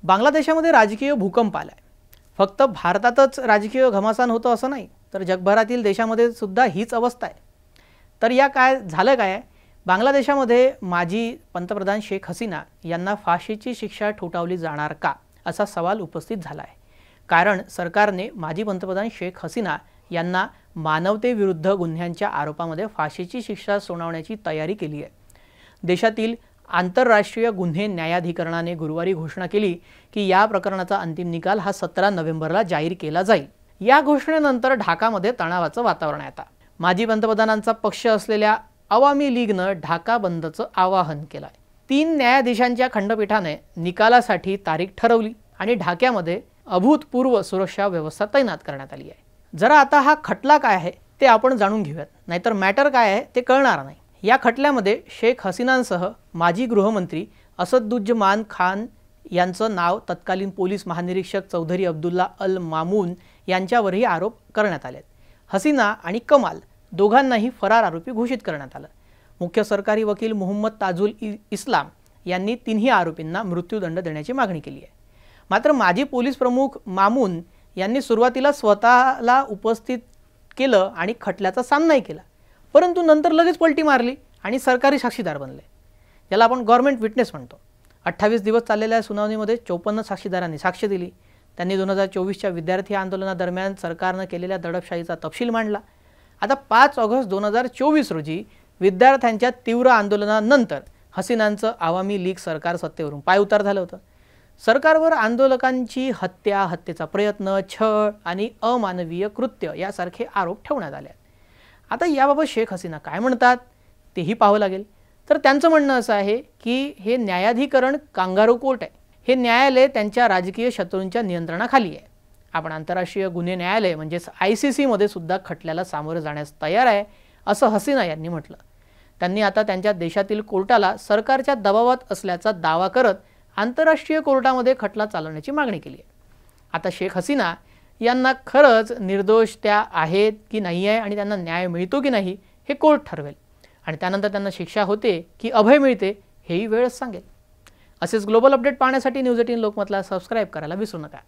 बांगलादेशामध्ये राजकीय भूकंप आलाय। फक्त भारतातच राजकीय घमासान होतं असं नाही, तर जगभरातील देशामध्ये सुद्धा हीच अवस्था आहे। तर या काय झालं काय? बांगलादेशामध्ये माजी पंतप्रधान शेख हसीना यांना फाशीची शिक्षा ठोठावली जाणार का असा सवाल उपस्थित झाला आहे। कारण सरकारने माजी पंतप्रधान शेख हसीना यांना मानवतेविरुद्ध गुन्ह्यांच्या आरोपामध्ये फाशीची शिक्षा सुनावण्याची तयारी केली आहे। देशातील आंतरराष्ट्रीय गुन्हे न्यायाधिकरणाने गुरुवारी घोषणा केली की या प्रकरणाचा अंतिम निकाल हा 17 नोव्हेंबरला जाहीर केला जाईल। या घोषणेनंतर ढाकामध्ये तणावाचं वातावरण आहे। आता माजी पंतप्रधानांचा पक्ष असलेल्या अवामी लीगनं ढाका बंदचं आवाहन केलं आहे। 3 न्यायाधीशांच्या खंडपीठाने निकालासाठी तारीख ठरवली आणि ढाक्यामध्ये अभूतपूर्व सुरक्षा व्यवस्था तैनात करण्यात आली आहे। जरा आता हा खटला काय आहे ते आपण जाणून घेऊयात, नाहीतर मॅटर काय आहे ते कळणार नाही। या खटल्यामध्ये शेख हसीनांसह माजी गृहमंत्री असदुज्जमान खान यांचं नाव तत्कालीन पोलीस महानिरीक्षक चौधरी अब्दुल्ला अल मामून यांच्यावरही आरोप करण्यात आले। हसीना आणि कमाल दोघांनाही फरार आरोपी घोषित करण्यात आलं। मुख्य सरकारी वकील मोहम्मद ताजुल इस्लाम यांनी तिन्ही आरोपींना मृत्यूदंड देण्याची मागणी केली आहे। मात्र माजी पोलीस प्रमुख मामून यांनी सुरुवातीला स्वतःला उपस्थित केलं आणि खटल्याचा सामनाही केला, परंतु नंतर लगेच पलटी मारली आणि सरकारी साक्षीदार बनले, याला आपण गव्हर्नमेंट विटनेस म्हणतो। 28 दिवस चाललेल्या सुनावणीमध्ये 54 साक्षीदारांनी साक्ष दिली। त्यांनी 2024च्या विद्यार्थी आंदोलनादरम्यान सरकारने केलेल्या दडपशाहीचा तपशील मांडला। आता 5 ऑगस्ट 2024 रोजी विद्यार्थ्यांच्या तीव्र आंदोलनानंतर हसीनांचं आवामी लीग सरकार सत्तेवरून पायउतार झालं होतं। सरकारवर आंदोलकांची हत्या, हत्येचा प्रयत्न, छळ आणि अमानवीय कृत्य यासारखे आरोप ठेवण्यात आले। आता याबाबत शेख हसीना काय म्हणतात तेही पाहावं लागेल। तर त्यांचं म्हणणं असं आहे की हे न्यायाधिकरण कांगारू कोर्ट आहे। हे न्यायालय त्यांच्या राजकीय शत्रूंच्या नियंत्रणाखाली आहे। आपण आंतरराष्ट्रीय गुन्हे न्यायालय म्हणजेच ICC मध्ये सुद्धा खटल्याला सामोरं जाण्यास तयार आहे असं हसीना यांनी म्हटलं। त्यांनी आता त्यांच्या देशातील कोर्टाला सरकारच्या दबावात असल्याचा दावा करत आंतरराष्ट्रीय कोर्टामध्ये खटला चालवण्याची मागणी केली आहे। आता शेख हसीना यांना खरंच निर्दोष त्या आहेत की नाही आहे आणि त्यांना न्याय मिळतो की नाही हे कोर्ट ठरवेल आणि त्यानंतर त्यांना शिक्षा होते की अभय मिळते हेही वेळच सांगेल। असेच ग्लोबल अपडेट पाहण्यासाठी न्यूज 18 लोकमतला सबस्क्राइब करायला विसरू नका।